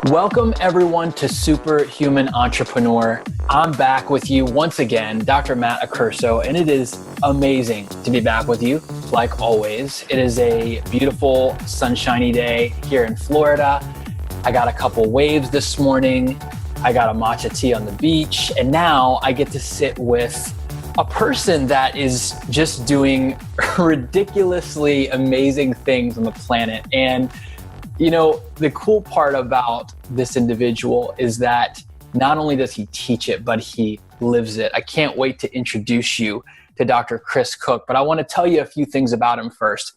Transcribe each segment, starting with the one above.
Welcome everyone to Superhuman Entrepreneur. I'm back with you once again, Dr. Matt Accurso, and it is amazing to be back with you, like always. It is a beautiful, sunshiny day here in Florida. I got a couple waves this morning. I got a matcha tea on the beach, and now I get to sit with a person that is just doing ridiculously amazing things on the planet. And you know, the cool part about this individual is that not only does he teach it, but he lives it. I can't wait to introduce you to Dr. Chris Kukk, but I want to tell you a few things about him first.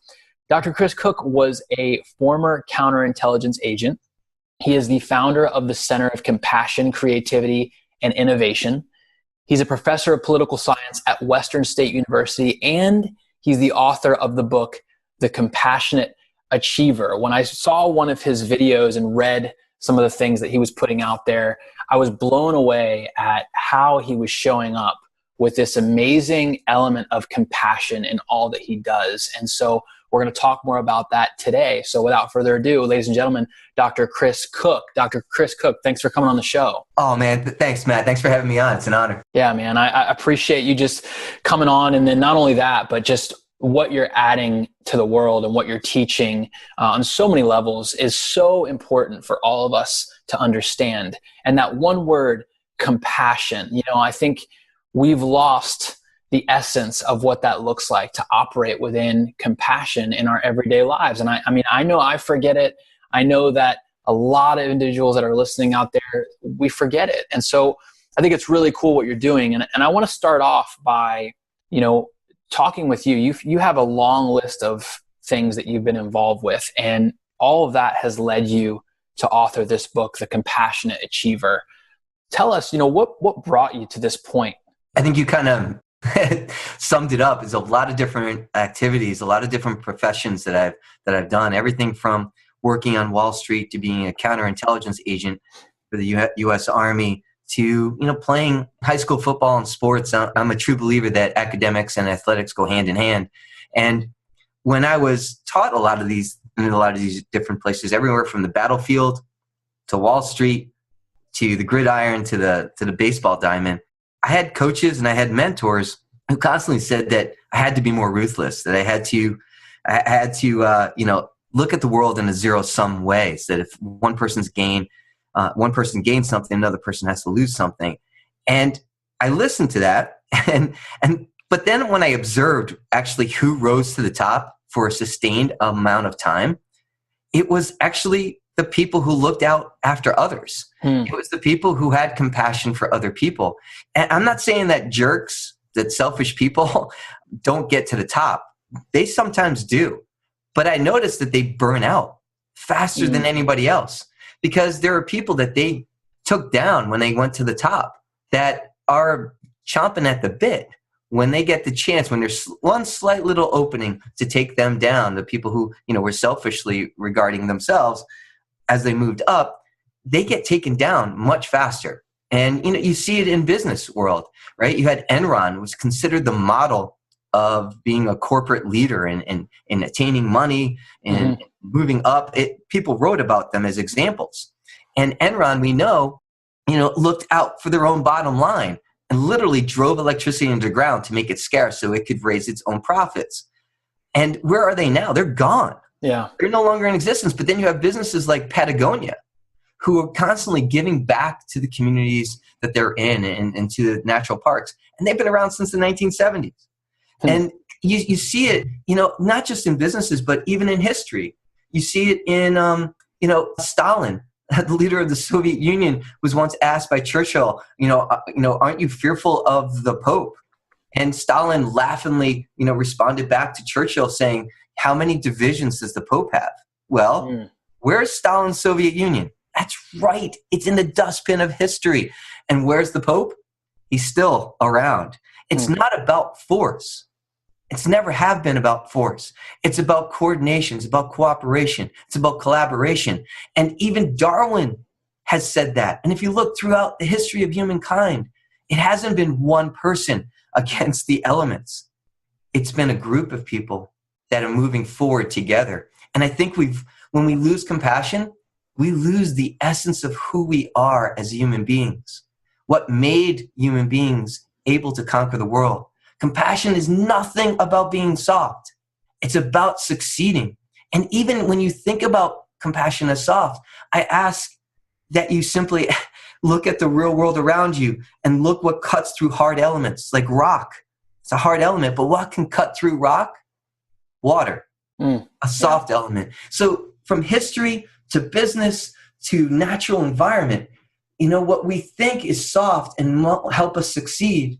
Dr. Chris Kukk was a former counterintelligence agent. He is the founder of the Center of Compassion, Creativity, and Innovation. He's a professor of political science at Western State University, and he's the author of the book, The Compassionate Achiever. When I saw one of his videos and read some of the things that he was putting out there, I was blown away at how he was showing up with this amazing element of compassion in all that he does. And so we're going to talk more about that today. So without further ado, ladies and gentlemen, Dr. Chris Kukk. Dr. Chris Kukk, thanks for coming on the show. Oh man, thanks Matt. Thanks for having me on. It's an honor. Yeah, man, I appreciate you just coming on. And then not only that, but just what you're adding to the world and what you're teaching on so many levels is so important for all of us to understand. And that one word, compassion, you know, I think we've lost the essence of what that looks like to operate within compassion in our everyday lives. And I mean, I know I forget it. I know that a lot of individuals that are listening out there, we forget it. And so I think it's really cool what you're doing. And I want to start off by, you know, talking with you. You have a long list of things that you've been involved with, and all of that has led you to author this book, The Compassionate Achiever. Tell us, you know, what brought you to this point? I think you kind of summed it up. There's a lot of different activities, a lot of different professions that I've done. Everything from working on Wall Street to being a counterintelligence agent for the U.S. Army to, you know, playing high school football and sports. I'm a true believer that academics and athletics go hand in hand. And when I was taught in a lot of these different places, everywhere from the battlefield to Wall Street to the gridiron to the baseball diamond, I had coaches and I had mentors who constantly said that I had to be more ruthless, that I had to you know, look at the world in a zero-sum way, so that if one person gains something, another person has to lose something. And I listened to that. But then when I observed actually who rose to the top for a sustained amount of time, it was actually the people who looked out after others. It was the people who had compassion for other people. And I'm not saying that jerks, that selfish people don't get to the top. They sometimes do. But I noticed that they burn out faster than anybody else, because there are people that they took down when they went to the top that are chomping at the bit when they get the chance, when there's one slight little opening to take them down. The people who, you know, were selfishly regarding themselves as they moved up, they get taken down much faster. And, you know, you see it in business world, right? You had Enron, was considered the model of being a corporate leader and attaining money and moving up. People wrote about them as examples. And Enron, we know, you know, looked out for their own bottom line and literally drove electricity into the ground to make it scarce so it could raise its own profits. And where are they now? They're gone. Yeah. They're no longer in existence. But then you have businesses like Patagonia, who are constantly giving back to the communities that they're in and to the natural parks. And they've been around since the 1970s. And you see it, you know, not just in businesses, but even in history. You see it in, you know, Stalin, the leader of the Soviet Union, was once asked by Churchill, aren't you fearful of the Pope? And Stalin laughingly, you know, responded back to Churchill saying, how many divisions does the Pope have? Well, where's Stalin's Soviet Union? That's right. It's in the dustbin of history. And where's the Pope? He's still around. It's not about force. It's never have been about force. It's about coordination. It's about cooperation. It's about collaboration. And even Darwin has said that. And if you look throughout the history of humankind, it hasn't been one person against the elements. It's been a group of people that are moving forward together. And I think when we lose compassion, we lose the essence of who we are as human beings. What made human beings able to conquer the world. Compassion is nothing about being soft. It's about succeeding. And even when you think about compassion as soft, I ask that you simply look at the real world around you and look what cuts through hard elements, like rock. It's a hard element, but what can cut through rock? Water, a soft element. So from history to business to natural environment, what we think is soft and won't help us succeed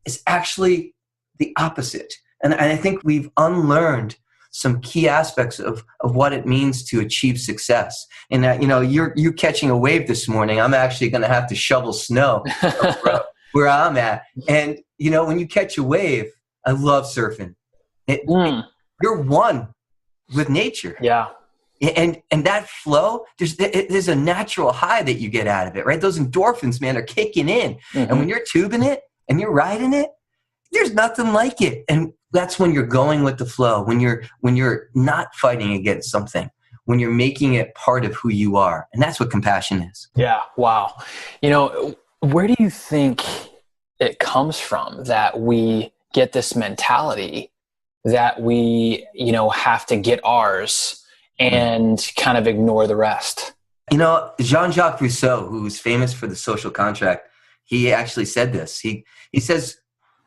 is actually the opposite. And I think we've unlearned some key aspects of what it means to achieve success. And you're catching a wave this morning. I'm actually going to have to shovel snow where I'm at. And when you catch a wave, I love surfing. You're one with nature. Yeah. And that flow, there's a natural high that you get out of it, right? Those endorphins, man, are kicking in. Mm-hmm. And when you're tubing it and you're riding it, there's nothing like it. And that's when you're going with the flow, when you're not fighting against something, when you're making it part of who you are. And that's what compassion is. Yeah. Wow. Where do you think it comes from that we get this mentality that we, have to get ours and kind of ignore the rest? Jean-Jacques Rousseau, who's famous for The Social Contract, he actually said this. He says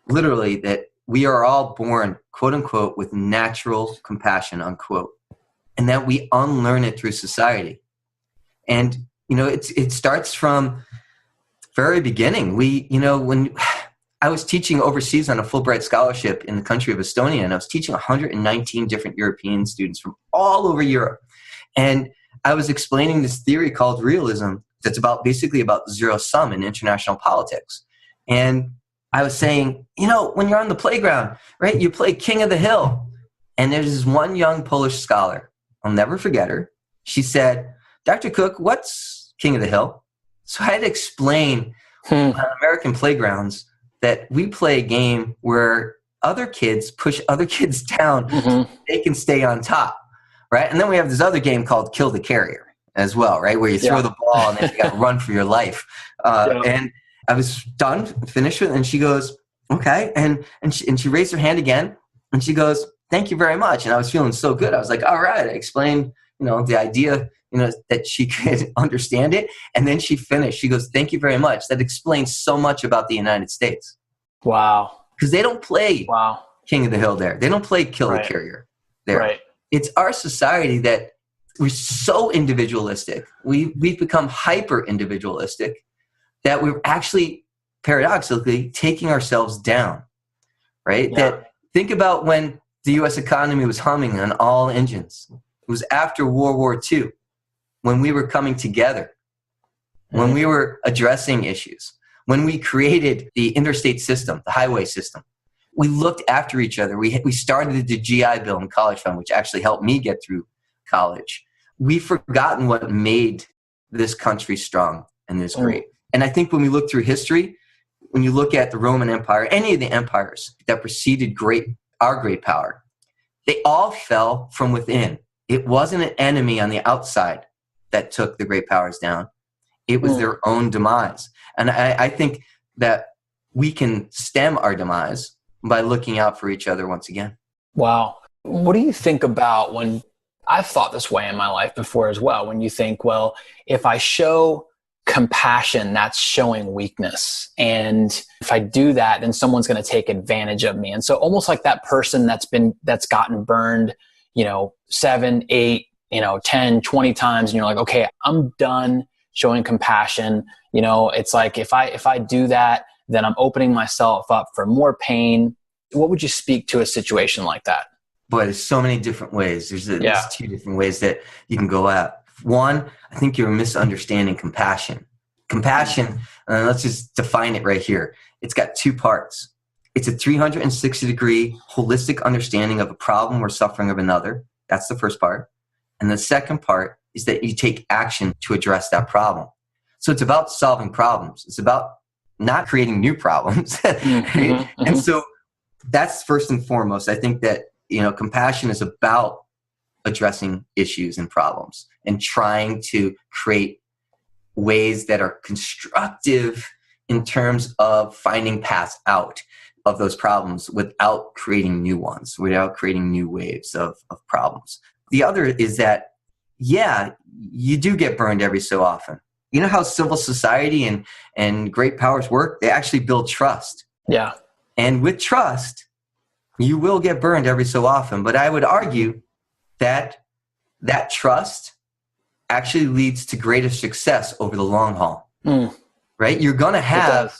literally that we are all born, quote unquote, with natural compassion, unquote, and that we unlearn it through society. And, it starts from very beginning. When I was teaching overseas on a Fulbright scholarship in the country of Estonia, and I was teaching 119 different European students from all over Europe. And I was explaining this theory called realism that's basically about zero sum in international politics. And I was saying, when you're on the playground, right, you play King of the Hill. And there's this one young Polish scholar, I'll never forget her. She said, "Dr. Kukk, what's King of the Hill?" So I had to explain on American playgrounds that we play a game where other kids push other kids down so they can stay on top, right? And then we have this other game called Kill the Carrier as well, right, where you throw the ball and then you got to run for your life. And I was finished with it, and she goes, "Okay." And she raised her hand again, and she goes, "Thank you very much." And I was feeling so good. I was like, all right. I explained, the idea, that she could understand it. And then she finished. She goes, "Thank you very much." That explains so much about the United States. Wow. Because they don't play King of the Hill there. They don't play Kill the Carrier there. Right. It's our society that we're so individualistic. We've become hyper individualistic that we're actually paradoxically taking ourselves down, right? Yeah. That think about when the U.S. economy was humming on all engines. It was after World War II, when we were coming together, when we were addressing issues, when we created the interstate system, the highway system. We looked after each other. We started the GI Bill and College Fund, which actually helped me get through college. We've forgotten what made this country strong and this great. And I think when we look through history, when you look at the Roman Empire, any of the empires that preceded our great power, they all fell from within. It wasn't an enemy on the outside that took the great powers down. It was their own demise. And I think that we can stem our demise by looking out for each other once again. Wow. What do you think about when I've thought this way in my life before as well, when you think, well, if I show compassion, that's showing weakness. And if I do that, then someone's going to take advantage of me. And so almost like that person that's gotten burned, 7, 8, 10, 20 times. And you're like, okay, I'm done showing compassion. It's like, if I do that, then I'm opening myself up for more pain. What would you speak to a situation like that? Boy, there's so many different ways. There's 2 different ways that you can go at. One, I think you're misunderstanding compassion. Compassion, let's just define it right here. It's got 2 parts. It's a 360-degree holistic understanding of a problem or suffering of another. That's the first part. And the second part is that you take action to address that problem. So it's about solving problems. It's about not creating new problems. And so that's first and foremost. I think that, compassion is about addressing issues and problems and trying to create ways that are constructive in terms of finding paths out of those problems without creating new ones, without creating new waves of problems. The other is that, yeah, you do get burned every so often. You know how civil society and great powers work? They actually build trust. Yeah. And with trust, you will get burned every so often. But I would argue that that trust actually leads to greater success over the long haul. Right? You're going to have,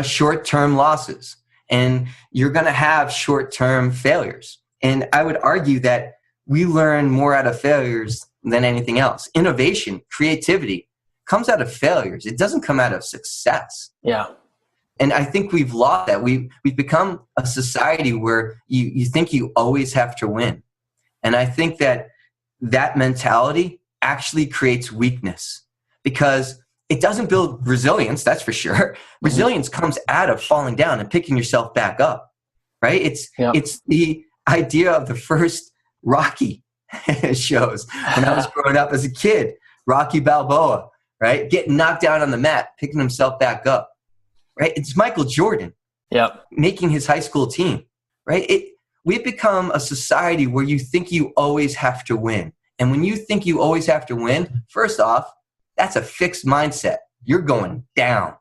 short-term losses, and you're going to have short-term failures. And I would argue that we learn more out of failures than anything else. Innovation, creativity comes out of failures. It doesn't come out of success. Yeah. And I think we've lost that. We've become a society where you think you always have to win. And I think that mentality actually creates weakness, because it doesn't build resilience, that's for sure. Resilience comes out of falling down and picking yourself back up, right? It's the idea of the first Rocky shows when I was growing up as a kid. Rocky Balboa, right? Getting knocked down on the mat, picking himself back up, right? It's Michael Jordan making his high school team, right? We've become a society where you think you always have to win. And when you think you always have to win, first off, that's a fixed mindset. You're going down.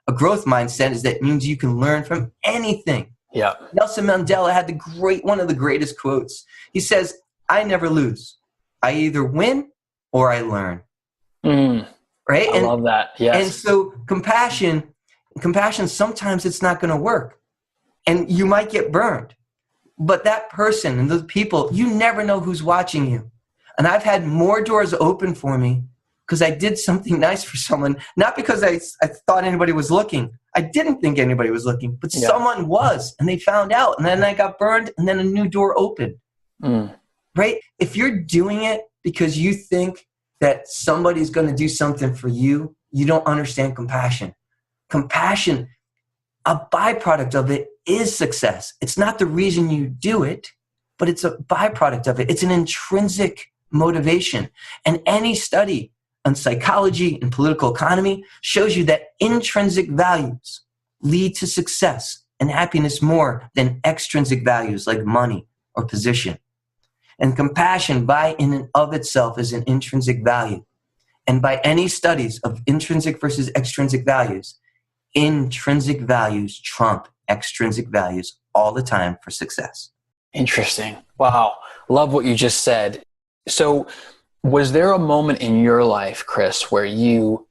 A growth mindset is that means you can learn from anything. Yeah. Nelson Mandela had one of the greatest quotes. He says, "I never lose. I either win or I learn." Right? I love that. Yes. And so compassion, sometimes it's not going to work. And you might get burned. But that person and those people, you never know who's watching you. And I've had more doors open for me because I did something nice for someone, not because I thought anybody was looking. I didn't think anybody was looking, but someone was, and they found out, and then I got burned, and then a new door opened. Right? If you're doing it because you think that somebody's going to do something for you, you don't understand compassion. Compassion, a byproduct of it is success. It's not the reason you do it, but it's a byproduct of it. It's an intrinsic motivation. And any study on psychology and political economy shows you that intrinsic values lead to success and happiness more than extrinsic values like money or position. And compassion by in and of itself is an intrinsic value. And by any studies of intrinsic versus extrinsic values, intrinsic values trump extrinsic values all the time for success. Interesting. Wow. Love what you just said. So was there a moment in your life, Chris, where you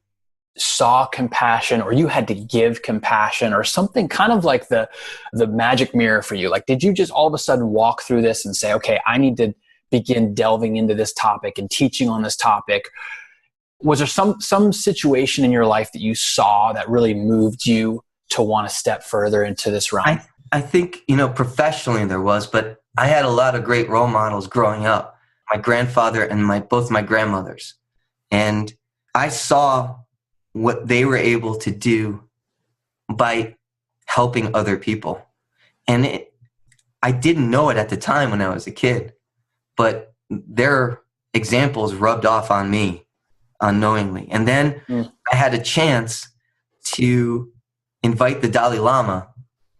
saw compassion or you had to give compassion or something kind of like the magic mirror for you? Like, did you just all of a sudden walk through this and say, okay, I need to begin delving into this topic and teaching on this topic? Was there some situation in your life that you saw that really moved you to want to step further into this realm? I think, professionally there was, but I had a lot of great role models growing up. My grandfather and both my grandmothers. And I saw what they were able to do by helping other people. And I didn't know it at the time when I was a kid, but their examples rubbed off on me unknowingly. And then I had a chance to invite the Dalai Lama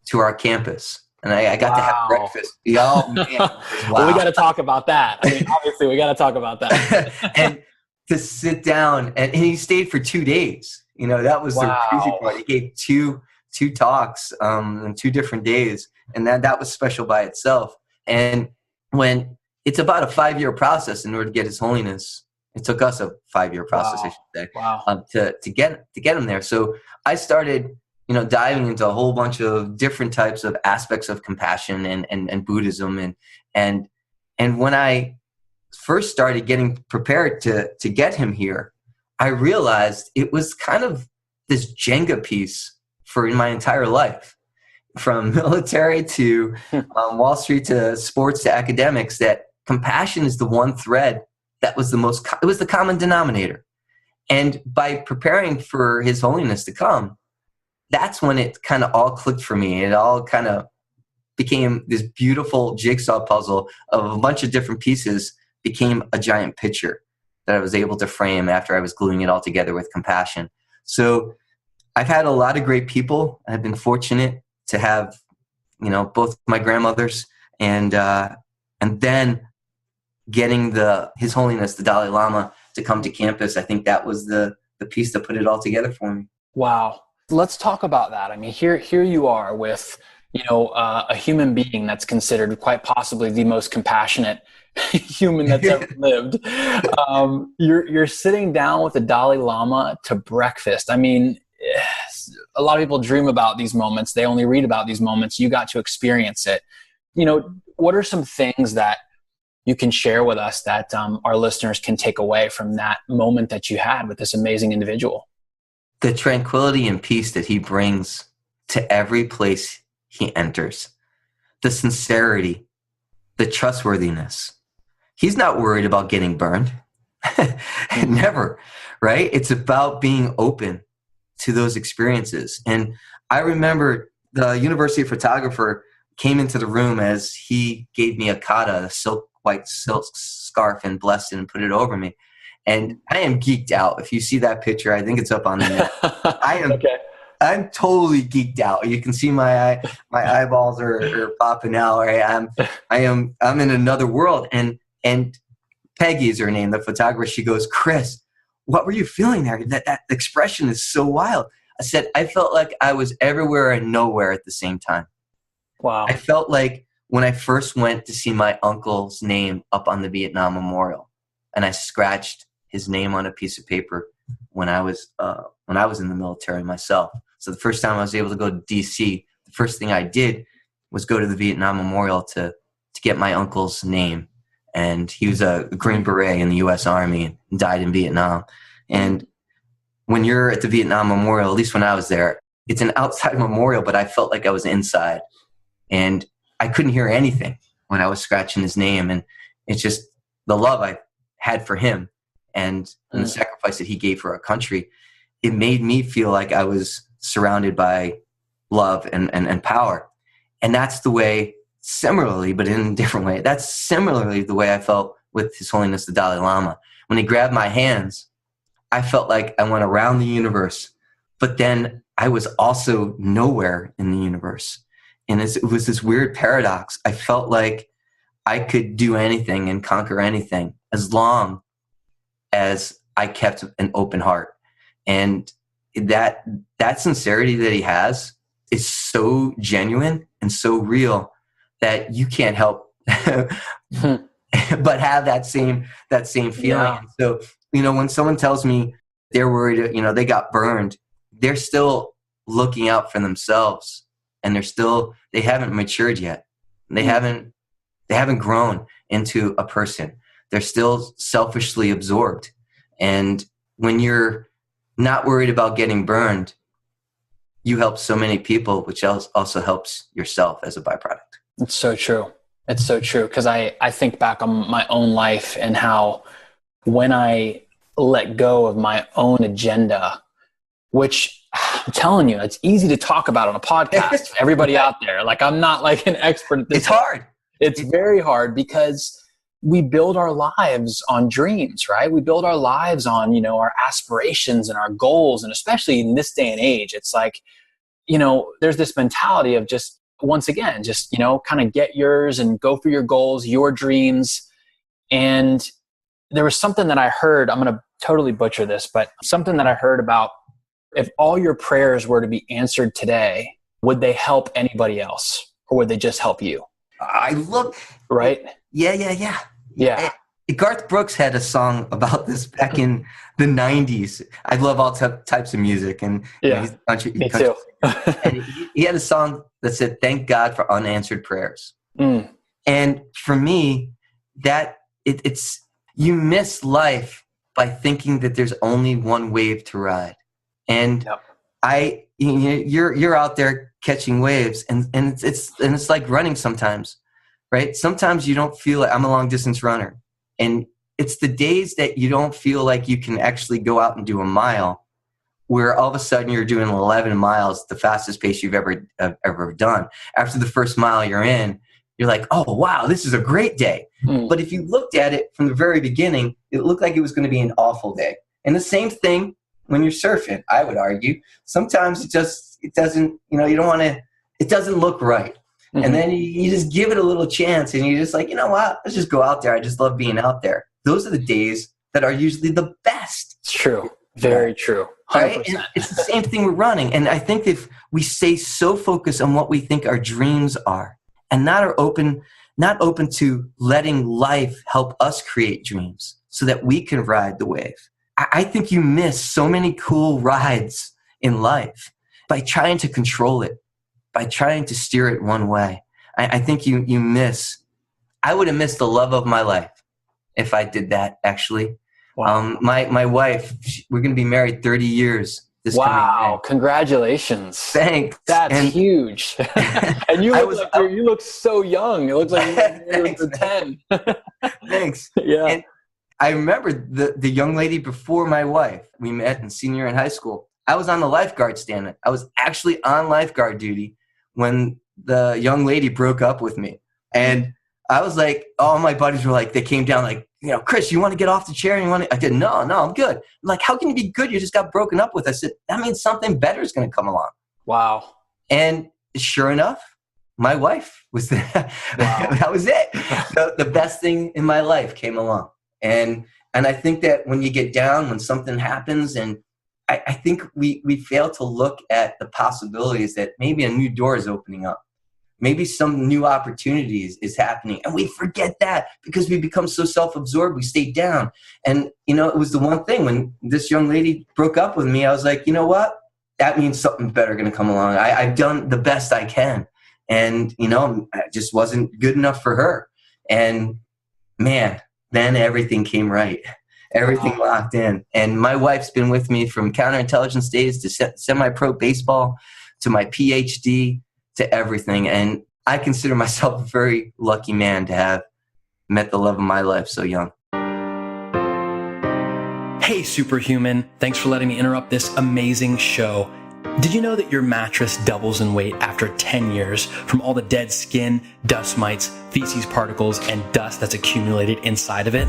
to our campus. And I got to have breakfast. Oh, man. Wow. Well, we got to talk about that. I mean, obviously, we got to talk about that. And to sit down, and he stayed for 2 days. That was the crazy part. He gave two talks on 2 different days, and that was special by itself. And when it's about a 5-year process in order to get His Holiness, it took us a 5-year process, I should say, to get him there. So I started diving into a whole bunch of different types of aspects of compassion and Buddhism. And when I first started getting prepared to get him here, I realized it was kind of this Jenga piece for my entire life, from military to Wall Street to sports to academics, that compassion is the one thread that was it was the common denominator. And by preparing for His Holiness to come, that's when it kind of all clicked for me. It all kind of became this beautiful jigsaw puzzle of a bunch of different pieces became a giant picture that I was able to frame after I was gluing it all together with compassion. So I've had a lot of great people. I've been fortunate to have, both my grandmothers and then getting His Holiness, the Dalai Lama, to come to campus. I think that was the piece that put it all together for me. Wow. Let's talk about that. I mean, here you are with, a human being that's considered quite possibly the most compassionate human that's ever lived. You're sitting down with the Dalai Lama to breakfast. I mean, a lot of people dream about these moments. They only read about these moments. You got to experience it. What are some things that you can share with us that our listeners can take away from that moment that you had with this amazing individual? The tranquility and peace that he brings to every place he enters, the sincerity, the trustworthiness. He's not worried about getting burned. Never, right? It's about being open to those experiences. And I remember the university photographer came into the room as he gave me a kata, a white silk scarf, and blessed it and put it over me. And I am geeked out. If you see that picture, I think it's up on the net. Okay. I'm totally geeked out. You can see my eyeballs are popping out. Right? I'm in another world. And Peggy is her name, the photographer. She goes, "Chris, what were you feeling there? That expression is so wild." I said, I felt like I was everywhere and nowhere at the same time. Wow. I felt like when I first went to see my uncle's name up on the Vietnam Memorial, and I scratched his name on a piece of paper when I was in the military myself. So the first time I was able to go to DC, the first thing I did was go to the Vietnam Memorial to get my uncle's name. And he was a Green Beret in the U.S. Army and died in Vietnam. And when you're at the Vietnam Memorial, at least when I was there, it's an outside memorial, but I felt like I was inside. And I couldn't hear anything when I was scratching his name. And it's just the love I had for him and the sacrifice that he gave for our country. It made me feel like I was surrounded by love and power. And that's the way, similarly, but in a different way, that's similarly the way I felt with His Holiness the Dalai Lama. When he grabbed my hands, I felt like I went around the universe, but then I was also nowhere in the universe. And it was this weird paradox. I felt like I could do anything and conquer anything as long as I kept an open heart. And that sincerity that he has is so genuine and so real that you can't help but have that same feeling. Yeah. So, when someone tells me they're worried, they got burned, they're still looking out for themselves, and they haven't matured yet. They haven't grown into a person. They're still selfishly absorbed. And when you're not worried about getting burned, you help so many people, which also helps yourself as a byproduct. It's so true. It's so true. Because I think back on my own life and how when I let go of my own agenda, which I'm telling you, it's easy to talk about on a podcast for everybody out there. Like, I'm not like an expert at this. It's hard. It's very hard because we build our lives on dreams, right? We build our lives on, our aspirations and our goals. And especially in this day and age, it's like, there's this mentality of just, once again, just, kind of get yours and go for your goals, your dreams. And there was something that I heard, I'm going to totally butcher this, but something that I heard about, if all your prayers were to be answered today, would they help anybody else, or would they just help you? I love, right? Yeah. Garth Brooks had a song about this back in the 90s. I love all types of music, and he's country. Me too. And he had a song that said, "Thank God for unanswered prayers." And for me, that it's you miss life by thinking that there's only one wave to ride. And you're out there catching waves, and it's like running sometimes, right? Sometimes you don't feel like, I'm a long distance runner, and it's the days that you don't feel like you can actually go out and do a mile, where all of a sudden you're doing 11 miles, the fastest pace you've ever done. After the first mile you're in, you're like, oh, wow, this is a great day. But if you looked at it from the very beginning, it looked like it was going to be an awful day. And the same thing when you're surfing, I would argue. Sometimes it doesn't, you don't want to, it doesn't look right. And then you just give it a little chance and you're just like, you know what, let's just go out there. I just love being out there. Those are the days that are usually the best. It's true. Very true. 100%. Right? And it's the same thing with running. And I think if we stay so focused on what we think our dreams are and not open to letting life help us create dreams so that we can ride the wave, I think you miss so many cool rides in life by trying to control it, by trying to steer it one way. I think you miss. I would have missed the love of my life if I did that, actually. Wow. My wife, we're going to be married 30 years this coming May. Wow, congratulations. Thanks. That's huge. And you look so young. It looks like you're 10. Thanks. Yeah. And I remember the young lady before my wife. We met in senior in high school. I was on the lifeguard stand. I was actually on lifeguard duty when the young lady broke up with me. And I was like, all my buddies were like, they came down like, Chris, you want to get off the chair? I said, no, I'm good. I'm like, how can you be good? You just got broken up with. I said, that means something better is going to come along. Wow. And sure enough, my wife was there. Wow. That was it. The best thing in my life came along. And I think that when you get down, when something happens, and I think we fail to look at the possibilities that maybe a new door is opening up. Maybe some new opportunities is happening. And we forget that because we become so self-absorbed, we stay down. And, it was the one thing when this young lady broke up with me, I was like, you know what? That means something better going to come along. I've done the best I can. And, I just wasn't good enough for her. And man, then everything came right. Everything locked in. And my wife's been with me from counterintelligence days to semi-pro baseball to my PhD to everything. And I consider myself a very lucky man to have met the love of my life so young. Hey, Superhuman. Thanks for letting me interrupt this amazing show. Did you know that your mattress doubles in weight after 10 years from all the dead skin, dust mites, feces particles, and dust that's accumulated inside of it?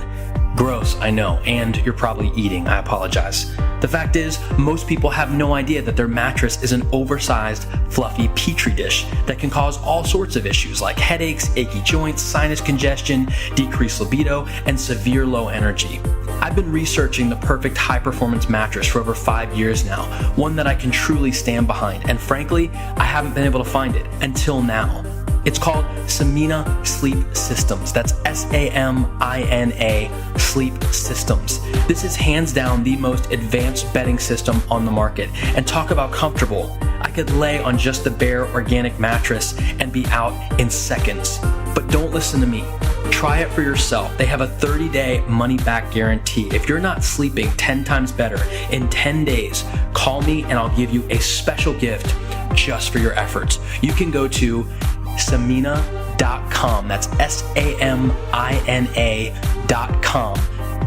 Gross, I know, and you're probably eating. I apologize. The fact is, most people have no idea that their mattress is an oversized, fluffy petri dish that can cause all sorts of issues like headaches, achy joints, sinus congestion, decreased libido, and severe low energy. I've been researching the perfect high-performance mattress for over 5 years now, one that I can truly stand behind, and frankly, I haven't been able to find it until now. It's called Samina Sleep Systems. That's S-A-M-I-N-A Sleep Systems. This is hands down the most advanced bedding system on the market. And talk about comfortable. I could lay on just the bare organic mattress and be out in seconds. But don't listen to me. Try it for yourself. They have a 30-day money-back guarantee. If you're not sleeping 10 times better in 10 days, call me and I'll give you a special gift just for your efforts. You can go to Samina.com. That's Samina.com.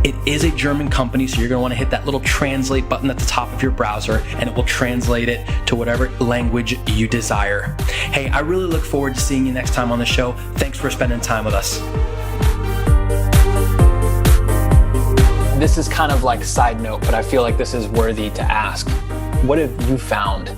It is a German company, so you're going to want to hit that little translate button at the top of your browser, and it will translate it to whatever language you desire. Hey, I really look forward to seeing you next time on the show. Thanks for spending time with us. This is kind of like side note, but I feel like this is worthy to ask. What have you found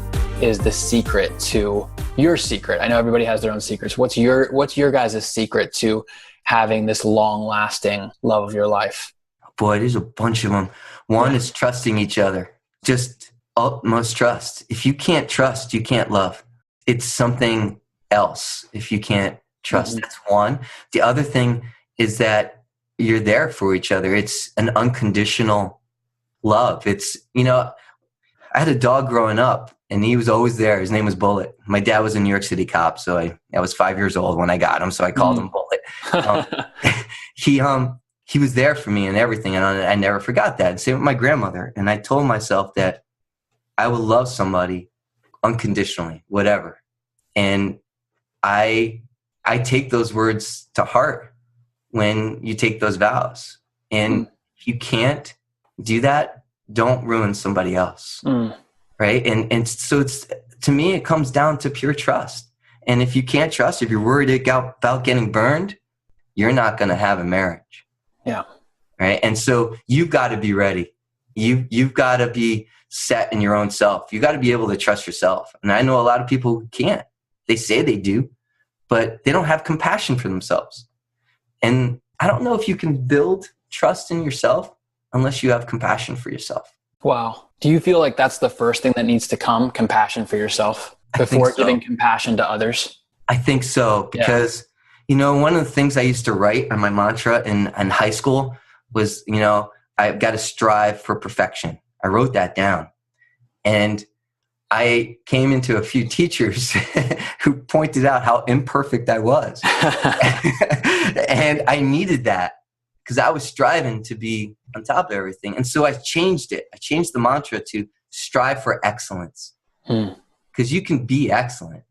is the secret to your secret? I know everybody has their own secrets. What's your guys' secret to having this long-lasting love of your life? Boy, there's a bunch of them. One is trusting each other. Just utmost trust. If you can't trust, you can't love. It's something else if you can't trust. Mm-hmm. That's one. The other thing is that you're there for each other. It's an unconditional love. It's, I had a dog growing up, and he was always there. His name was Bullet. My dad was a New York City cop, so I was 5 years old when I got him, so I called him Bullet. He was there for me and everything, and I never forgot that. And same with my grandmother. And I told myself that I would love somebody unconditionally, whatever. And I take those words to heart when you take those vows. And if you can't do that, don't ruin somebody else. Right. And so it's, to me, it comes down to pure trust. And if you can't trust, if you're worried about getting burned, you're not going to have a marriage. Yeah. Right. And so you've got to be ready. You've got to be set in your own self. You got to be able to trust yourself. And I know a lot of people who can't. They say they do, but they don't have compassion for themselves. And I don't know if you can build trust in yourself unless you have compassion for yourself. Wow. Do you feel like that's the first thing that needs to come, compassion for yourself, before giving compassion to others? I think so, because, one of the things I used to write on my mantra in high school was, I've got to strive for perfection. I wrote that down. And I came into a few teachers who pointed out how imperfect I was. And I needed that because I was striving to be on top of everything. And so I changed it. I changed the mantra to strive for excellence. Because you can be excellent,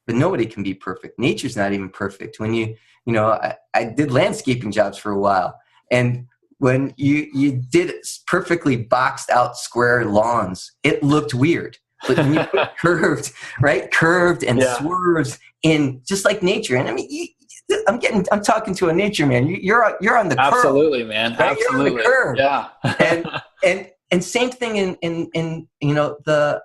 but nobody can be perfect. Nature's not even perfect. When I did landscaping jobs for a while. And when you did perfectly boxed out square lawns, it looked weird. But when you put curved and swerves in, just like nature. And I mean, I'm talking to a nature man. You're on the curve. Absolutely, man. Right? Absolutely. You're on the curve. Yeah. and same thing in the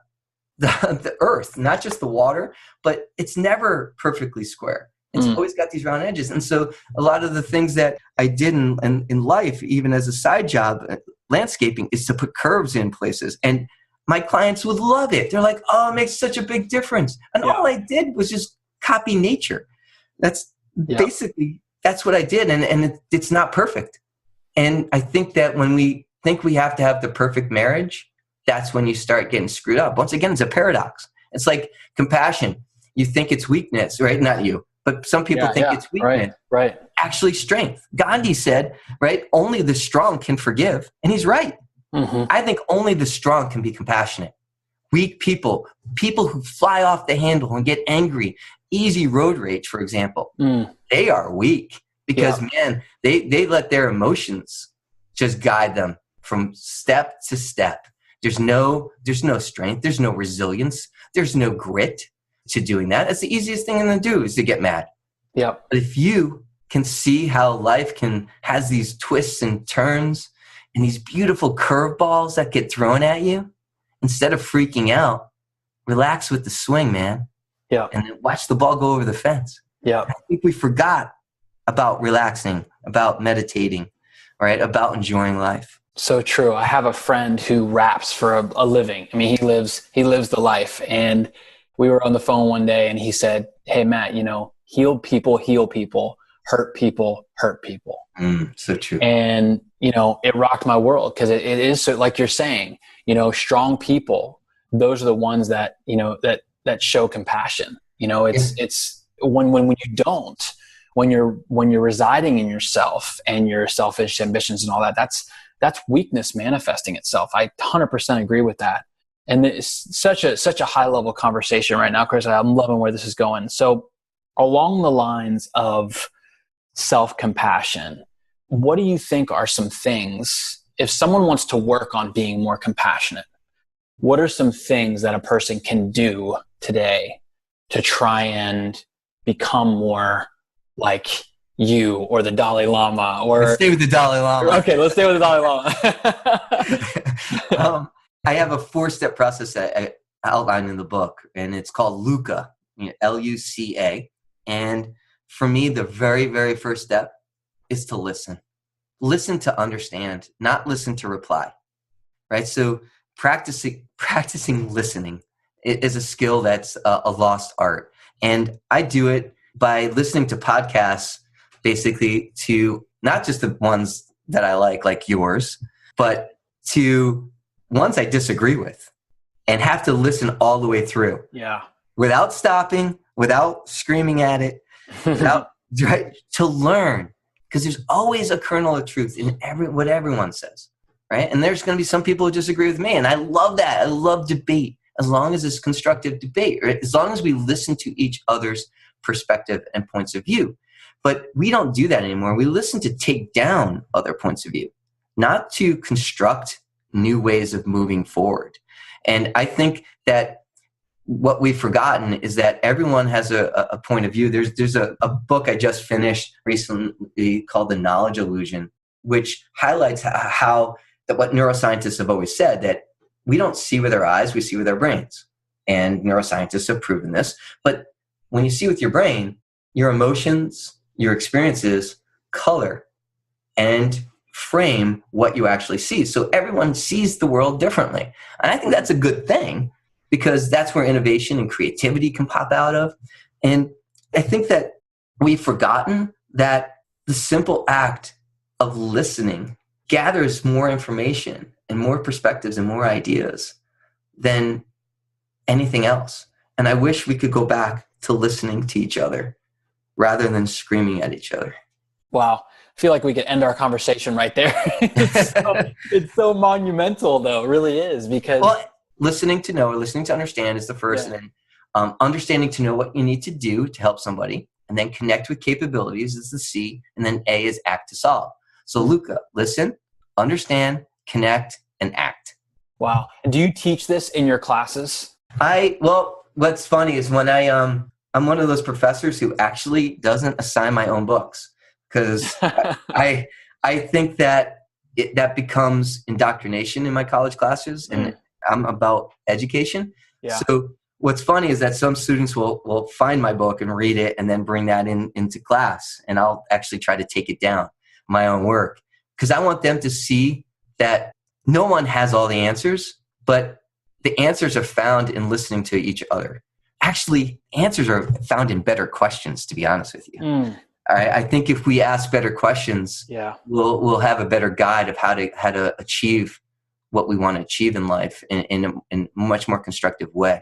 earth, not just the water, but it's never perfectly square. It's always got these round edges. And so a lot of the things that I did in life, even as a side job, landscaping, is to put curves in places. And my clients would love it. They're like, oh, it makes such a big difference. And all I did was just copy nature. That's basically, that's what I did. And it's not perfect. And I think that when we think we have to have the perfect marriage, that's when you start getting screwed up. Once again, it's a paradox. It's like compassion. You think it's weakness, right? Not you, but some people think it's weakness. Right. Actually, strength. Gandhi said, right, only the strong can forgive. And he's right. I think only the strong can be compassionate. Weak people who fly off the handle and get angry, easy road rage, for example, they are weak because, man, they let their emotions just guide them from step to step. There's no strength. There's no resilience. There's no grit to doing that. It's the easiest thing to do is to get mad. Yeah. But if you can see how life has these twists and turns and these beautiful curveballs that get thrown at you, instead of freaking out, relax with the swing, man. Yeah. And then watch the ball go over the fence. Yeah. I think we forgot about relaxing, about meditating, right? About enjoying life. So true. I have a friend who raps for a living. I mean, he lives the life. And we were on the phone one day and he said, hey, Matt, heal people, hurt people. So true. And, it rocked my world because it is so, like you're saying, strong people, those are the ones that, that show compassion. It's when you don't, when you're residing in yourself and your selfish ambitions and all that, that's weakness manifesting itself. I 100% agree with that. And it's such a high level conversation right now, Chris. I'm loving where this is going. So along the lines of self-compassion, what do you think are some things, if someone wants to work on being more compassionate, what are some things that a person can do today to try and become more like you or the Dalai Lama? Or let's stay with the Dalai Lama. Okay, let's stay with the Dalai Lama. I have a 4-step process that I outlined in the book, and it's called Luca, Luca. And for me, the very, very first step is to listen. Listen to understand, not listen to reply, right? So practicing listening is a skill that's a lost art. And I do it by listening to podcasts, basically, to not just the ones that I like yours, but to ones I disagree with and have to listen all the way through. Yeah. Without stopping, without screaming at it, to learn. Because there's always a kernel of truth in what everyone says, right? And there's going to be some people who disagree with me, and I love that. I love debate, as long as it's constructive debate, right? As long as we listen to each other's perspective and points of view. But we don't do that anymore. We listen to take down other points of view, not to construct new ways of moving forward. And I think that what we've forgotten is that everyone has a point of view. There's a book I just finished recently called The Knowledge Illusion, which highlights how that what neuroscientists have always said, that we don't see with our eyes, we see with our brains. And neuroscientists have proven this. But when you see with your brain, your emotions, your experiences color and frame what you actually see. So everyone sees the world differently. And I think that's a good thing, because that's where innovation and creativity can pop out of. And I think that we've forgotten that the simple act of listening gathers more information and more perspectives and more ideas than anything else. And I wish we could go back to listening to each other rather than screaming at each other. Wow. I feel like we could end our conversation right there. It's so monumental, though. It really is, because listening to know or listening to understand is the first, and then understanding to know what you need to do to help somebody, and then connect with capabilities is the C, and then A is act to solve. So Luca, listen, understand, connect, and act. Wow. And do you teach this in your classes? What's funny is when I'm one of those professors who actually doesn't assign my own books, because I think that that becomes indoctrination in my college classes, and I'm about education. Yeah. So what's funny is that some students will find my book and read it and then bring that into class, and I'll actually try to take it down, my own work, because I want them to see that no one has all the answers, but the answers are found in listening to each other. Actually, answers are found in better questions, to be honest with you. All right. I think if we ask better questions, we'll have a better guide of how to achieve what we want to achieve in life in a much more constructive way.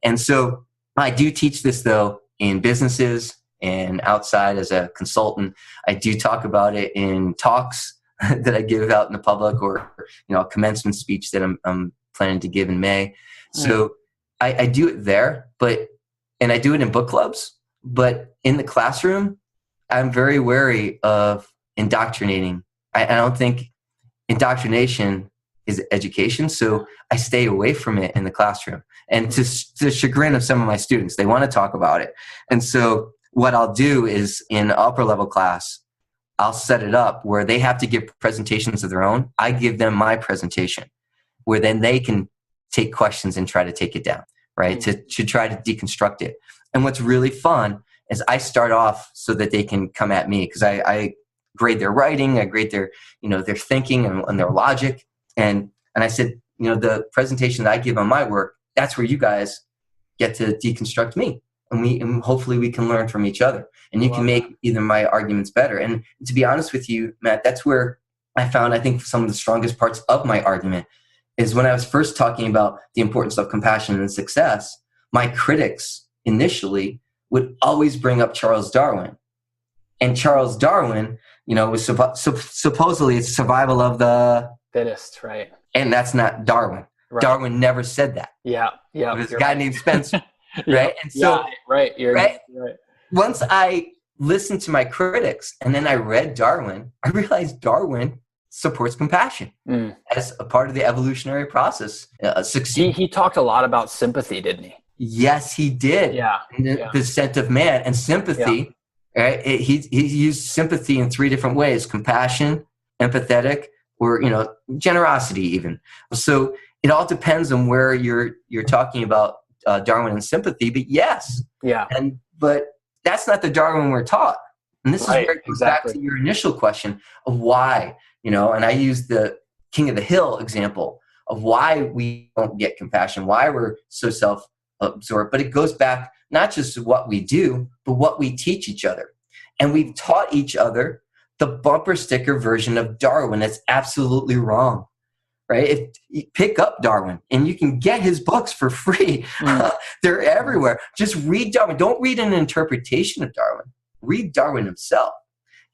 And so I do teach this, though, in businesses and outside as a consultant. I do talk about it in talks that I give out in the public, or a commencement speech that I'm planning to give in May. So I do it there, and I do it in book clubs. But in the classroom, I'm very wary of indoctrinating. I don't think indoctrination is education, so I stay away from it in the classroom. And to the chagrin of some of my students, they want to talk about it. And so what I'll do is, in upper level class, I'll set it up where they have to give presentations of their own. I give them my presentation, where then they can take questions and try to take it down, right? To try to deconstruct it. And what's really fun is I start off so that they can come at me, because I grade their writing, I grade their thinking and their logic. And I said, the presentation that I give on my work, that's where you guys get to deconstruct me. And hopefully we can learn from each other. And you can make either my arguments better. And to be honest with you, Matt, that's where I found, I think, some of the strongest parts of my argument is when I was first talking about the importance of compassion and success. My critics initially would always bring up Charles Darwin. And Charles Darwin, was supposedly it's survival of the fittest, right? And that's not Darwin. Right. Darwin never said that. Yeah. There's a guy named Spencer, right? And so, right. You're right. Once I listened to my critics and then I read Darwin, I realized Darwin supports compassion as a part of the evolutionary process. He talked a lot about sympathy, didn't he? Yes, he did. Yeah. The descent of man and sympathy. Yeah. Right? He used sympathy in 3 different ways: compassion, empathetic, or generosity even. So it all depends on where you're talking about Darwin and sympathy. But yes, but that's not the Darwin we're taught. And this is where it goes back to your initial question of why. And I use the King of the Hill example of why we don't get compassion, why we're so self-absorbed. But it goes back not just to what we do, but what we teach each other. And we've taught each other the bumper sticker version of Darwin. That's absolutely wrong, right? If you pick up Darwin, and you can get his books for free. They're everywhere. Just read Darwin. Don't read an interpretation of Darwin. Read Darwin himself.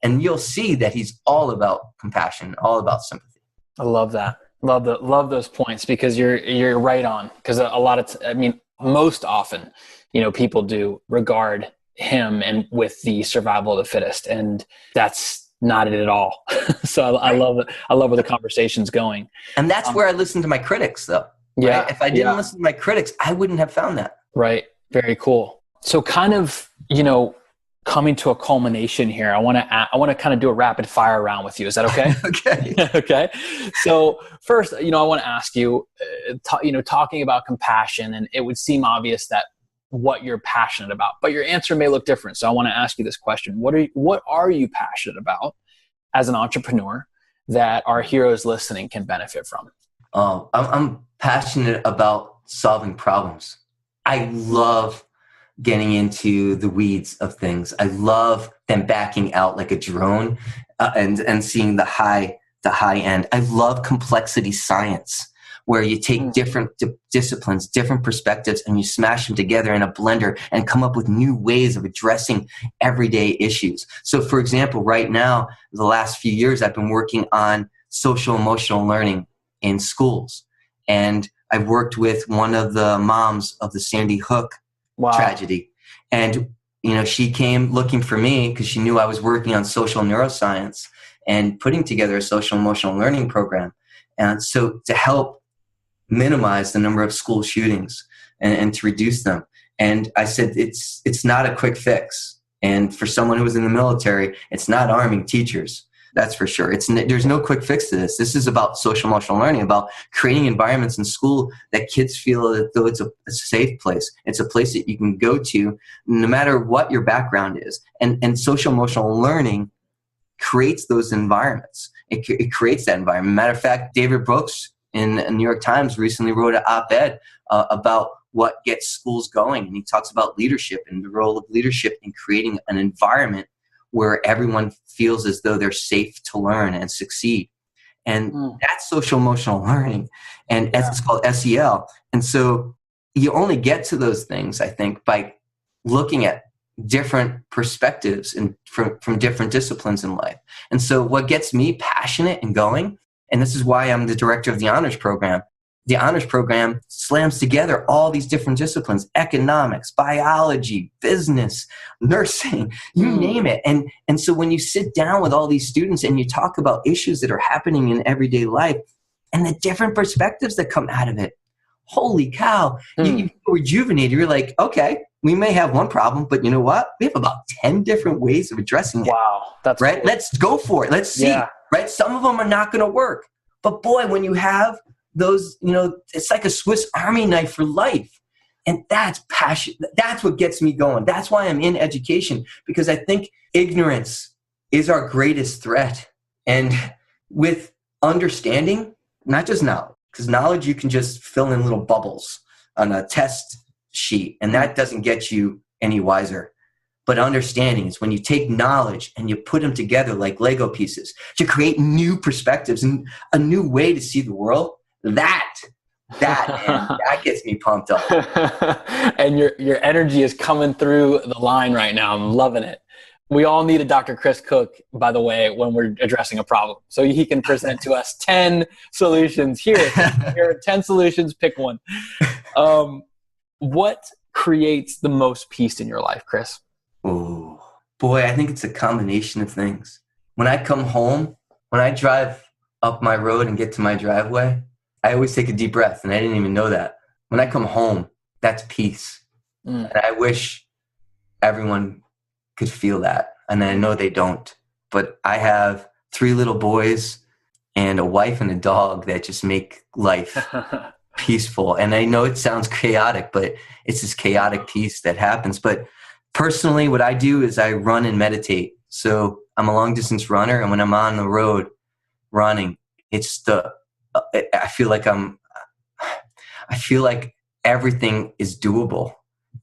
And you'll see that he's all about compassion, all about sympathy. I love that. Love those points, because you're right on. Because most often, people do regard him and with the survival of the fittest, and that's not it at all. So I love it. I love where the conversation's going. And that's where I listen to my critics, though. Right? If I didn't listen to my critics, I wouldn't have found that. Right. Very cool. So kind of, coming to a culmination here, I want to kind of do a rapid fire round with you. Is that okay? Okay. Okay. So first, I want to ask you, talking about compassion, and it would seem obvious that what you're passionate about, but your answer may look different. So I want to ask you this question. What are you passionate about as an entrepreneur that our heroes listening can benefit from? I'm passionate about solving problems. I love getting into the weeds of things. I love them backing out like a drone, and seeing the high end. I love complexity science, where you take different disciplines, different perspectives, and you smash them together in a blender and come up with new ways of addressing everyday issues. So, for example, right now, the last few years, I've been working on social emotional learning in schools. And I've worked with one of the moms of the Sandy Hook tragedy. And, she came looking for me because she knew I was working on social neuroscience and putting together a social emotional learning program. And so to help minimize the number of school shootings and to reduce them. And I said, it's not a quick fix. And for someone who was in the military, it's not arming teachers. That's for sure. There's no quick fix to this. This is about social emotional learning, about creating environments in school that kids feel that though it's a safe place. It's a place that you can go to no matter what your background is. And social emotional learning creates those environments. It creates that environment. Matter of fact, David Brooks in the New York Times recently wrote an op-ed about what gets schools going. And he talks about leadership and the role of leadership in creating an environment where everyone feels as though they're safe to learn and succeed. And that's social emotional learning. And it's called SEL. And so you only get to those things, I think, by looking at different perspectives and from different disciplines in life. And so what gets me passionate and going, and this is why I'm the director of the honors program. The honors program slams together all these different disciplines: economics, biology, business, nursing, you name it. And so when you sit down with all these students and you talk about issues that are happening in everyday life and the different perspectives that come out of it, holy cow, you feel rejuvenated. You're like, okay, we may have one problem, but you know what? We have about 10 different ways of addressing it. Wow. That's right. Cool. Let's go for it. Let's see. Yeah. Right. Some of them are not going to work. But boy, when you have those, it's like a Swiss Army knife for life. And that's passion. That's what gets me going. That's why I'm in education, because I think ignorance is our greatest threat. And with understanding, not just knowledge, because knowledge you can just fill in little bubbles on a test sheet, and that doesn't get you any wiser. But understanding is when you take knowledge and you put them together like Lego pieces to create new perspectives and a new way to see the world. That gets me pumped up. And your energy is coming through the line right now. I'm loving it. We all need a Dr. Chris Kukk, by the way, when we're addressing a problem. So he can present to us 10 solutions. Here are 10 solutions, pick one. What creates the most peace in your life, Chris? Oh, boy, I think it's a combination of things. When I come home, when I drive up my road and get to my driveway, I always take a deep breath, and I didn't even know that. When I come home, that's peace. And I wish everyone could feel that. And I know they don't. But I have 3 little boys and a wife and a dog that just make life peaceful. And I know it sounds chaotic, but it's this chaotic peace that happens. But personally, what I do is I run and meditate. So I'm a long distance runner. And when I'm on the road running, I feel like everything is doable.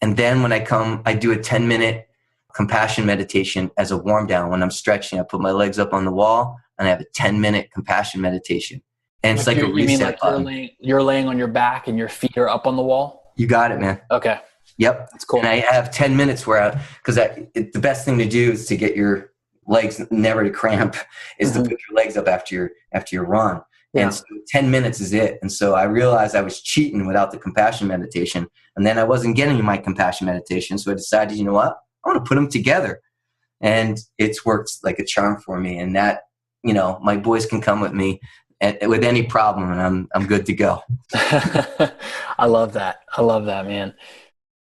And then when I come, I do a 10-minute compassion meditation as a warm down. When I'm stretching, I put my legs up on the wall and I have a 10-minute compassion meditation. And it's like a reset button. You're laying on your back and your feet are up on the wall? You got it, man. Okay. Yep. That's cool. And I have 10 minutes where the best thing to do is to get your legs never to cramp is to put your legs up after your run. Yeah. And so 10 minutes is it. And so I realized I was cheating without the compassion meditation. And then I wasn't getting my compassion meditation. So I decided, you know what? I want to put them together. And it's worked like a charm for me. And that, my boys can come with me with any problem and I'm good to go. I love that. I love that, man.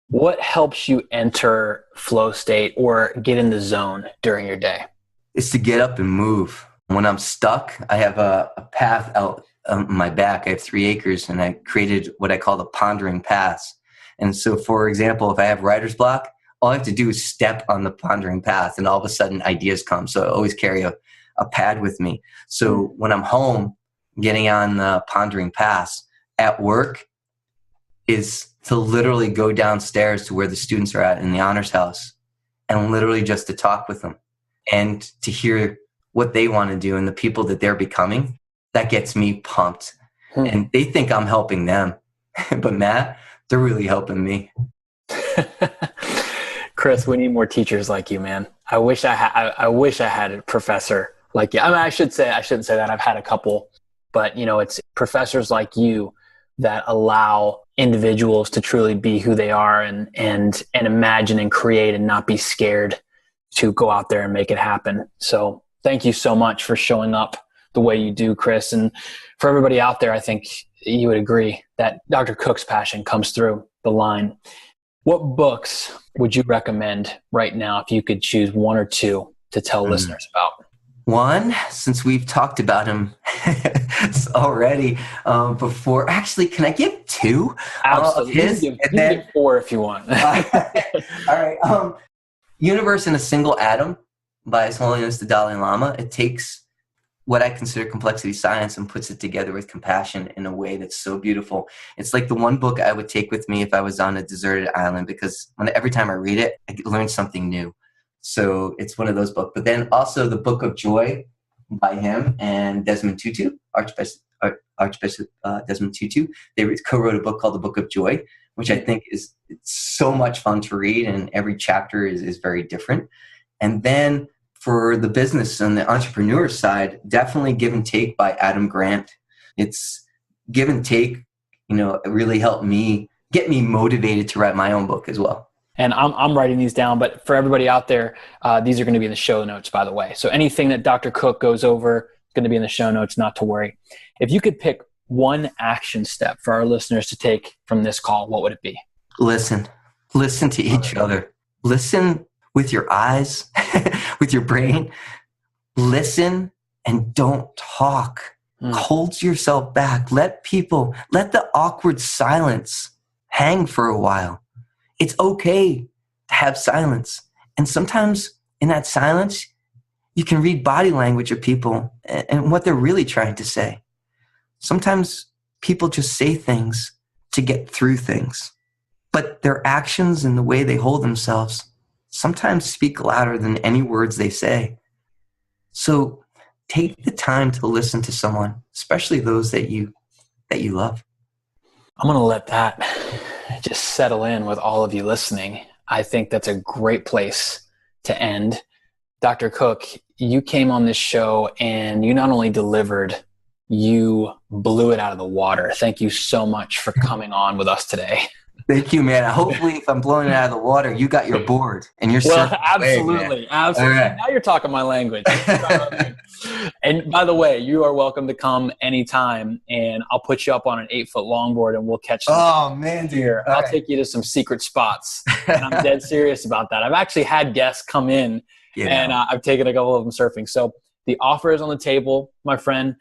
What helps you enter flow state or get in the zone during your day? It's to get up and move. When I'm stuck, I have a path out my back. I have 3 acres, and I created what I call the pondering paths. And so, for example, if I have writer's block, all I have to do is step on the pondering path, and all of a sudden ideas come. So I always carry a pad with me. So when I'm home, getting on the pondering paths at work is to literally go downstairs to where the students are at in the honors house and literally just to talk with them and to hear what they want to do and the people that they're becoming. That gets me pumped. And they think I'm helping them. But Matt, they're really helping me. Chris, we need more teachers like you, man. I wish I had a professor like you. I mean, I shouldn't say that. I've had a couple, but it's professors like you that allow individuals to truly be who they are and imagine and create and not be scared to go out there and make it happen. So thank you so much for showing up the way you do, Chris. And for everybody out there, I think you would agree that Dr. Kukk's passion comes through the line. What books would you recommend right now if you could choose 1 or 2 to tell listeners about? One, since we've talked about him already before. Actually, can I give 2? Absolutely. You can give 4 if you want. All right. Universe in a Single Atom by His Holiness the Dalai Lama. It takes what I consider complexity science and puts it together with compassion in a way that's so beautiful. It's like the one book I would take with me if I was on a deserted island, because every time I read it, I learn something new. So it's one of those books. But then also the Book of Joy by him and Desmond Tutu, Archbishop Desmond Tutu. They co-wrote a book called The Book of Joy, which I think it's so much fun to read, and every chapter is very different. And then for the business and the entrepreneur side, definitely Give and Take by Adam Grant. It's Give and Take, it really helped me get me motivated to write my own book as well. And I'm writing these down, but for everybody out there, these are going to be in the show notes, by the way. So anything that Dr. Kukk goes over is going to be in the show notes, not to worry. If you could pick one action step for our listeners to take from this call, what would it be? Listen to each other. Listen with your eyes, with your brain. Listen and don't talk. Hold yourself back. Let the awkward silence hang for a while. It's okay to have silence. And sometimes in that silence, you can read body language of people and what they're really trying to say. Sometimes people just say things to get through things, but their actions and the way they hold themselves sometimes speak louder than any words they say. So take the time to listen to someone, especially those that you love. I'm going to let that just settle in with all of you listening. I think that's a great place to end. Dr. Kukk, you came on this show and you not only delivered, you blew it out of the water. Thank you so much for coming on with us today. Thank you, man. Hopefully, if I'm blowing it out of the water, you got your board and you're absolutely. Right. Now you're talking my language. And by the way, you are welcome to come anytime, and I'll put you up on an 8-foot longboard, and we'll catch some. Oh man, dear! I'll take you to some secret spots, and I'm dead serious about that. I've actually had guests come in, and I've taken a couple of them surfing. So the offer is on the table, my friend.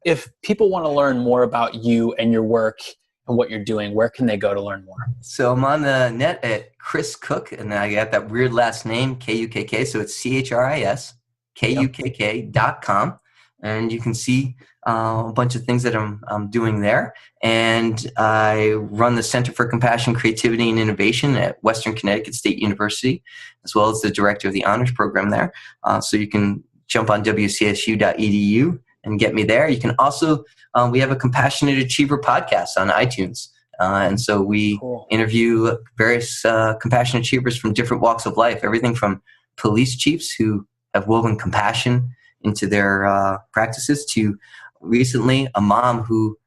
If people want to learn more about you and your work and what you're doing, where can they go to learn more? So I'm on the net at Chris Kukk, and I got that weird last name, Kukk. So it's ChrisKukk.com. And you can see a bunch of things that I'm doing there. And I run the Center for Compassion, Creativity, and Innovation at Western Connecticut State University, as well as the director of the honors program there. So you can jump on wcsu.edu and get me there. You can also, we have a Compassionate Achiever podcast on iTunes. And so we interview various compassionate achievers from different walks of life, everything from police chiefs who have woven compassion into their practices to recently a mom who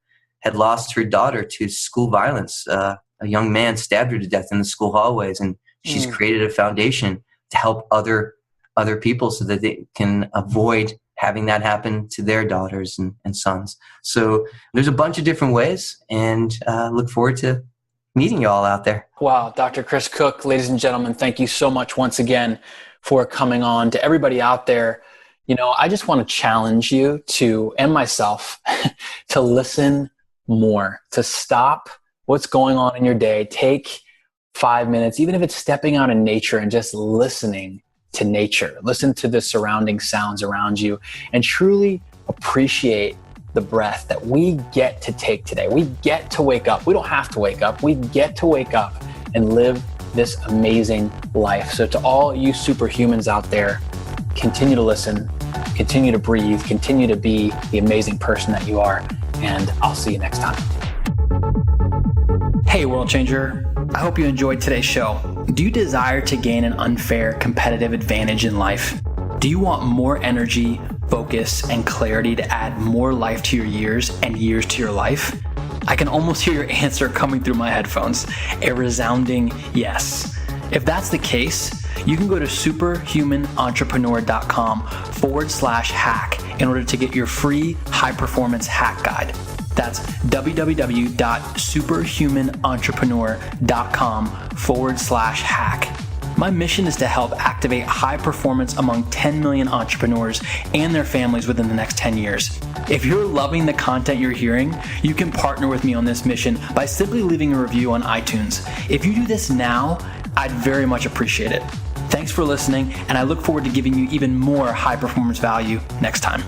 had lost her daughter to school violence. A young man stabbed her to death in the school hallways, and she's created a foundation to help other people so that they can avoid having that happen to their daughters and sons. So there's a bunch of different ways, and look forward to meeting you all out there. Wow, Dr. Chris Kukk, ladies and gentlemen, thank you so much once again for coming on. To everybody out there, I just want to challenge you and myself to listen more, to stop what's going on in your day. Take 5 minutes, even if it's stepping out in nature and just listening to nature. Listen to the surrounding sounds around you and truly appreciate the breath that we get to take today. We get to wake up. We don't have to wake up. We get to wake up and live this amazing life. So to all you superhumans out there, continue to listen, continue to breathe, continue to be the amazing person that you are. And I'll see you next time. Hey, World Changer. I hope you enjoyed today's show. Do you desire to gain an unfair competitive advantage in life? Do you want more energy, focus, and clarity to add more life to your years and years to your life? I can almost hear your answer coming through my headphones, a resounding yes. If that's the case, you can go to superhumanentrepreneur.com/hack in order to get your free high performance hack guide. That's www.superhumanentrepreneur.com/hack. My mission is to help activate high performance among 10 million entrepreneurs and their families within the next 10 years. If you're loving the content you're hearing, you can partner with me on this mission by simply leaving a review on iTunes. If you do this now, I'd very much appreciate it. Thanks for listening, and I look forward to giving you even more high performance value next time.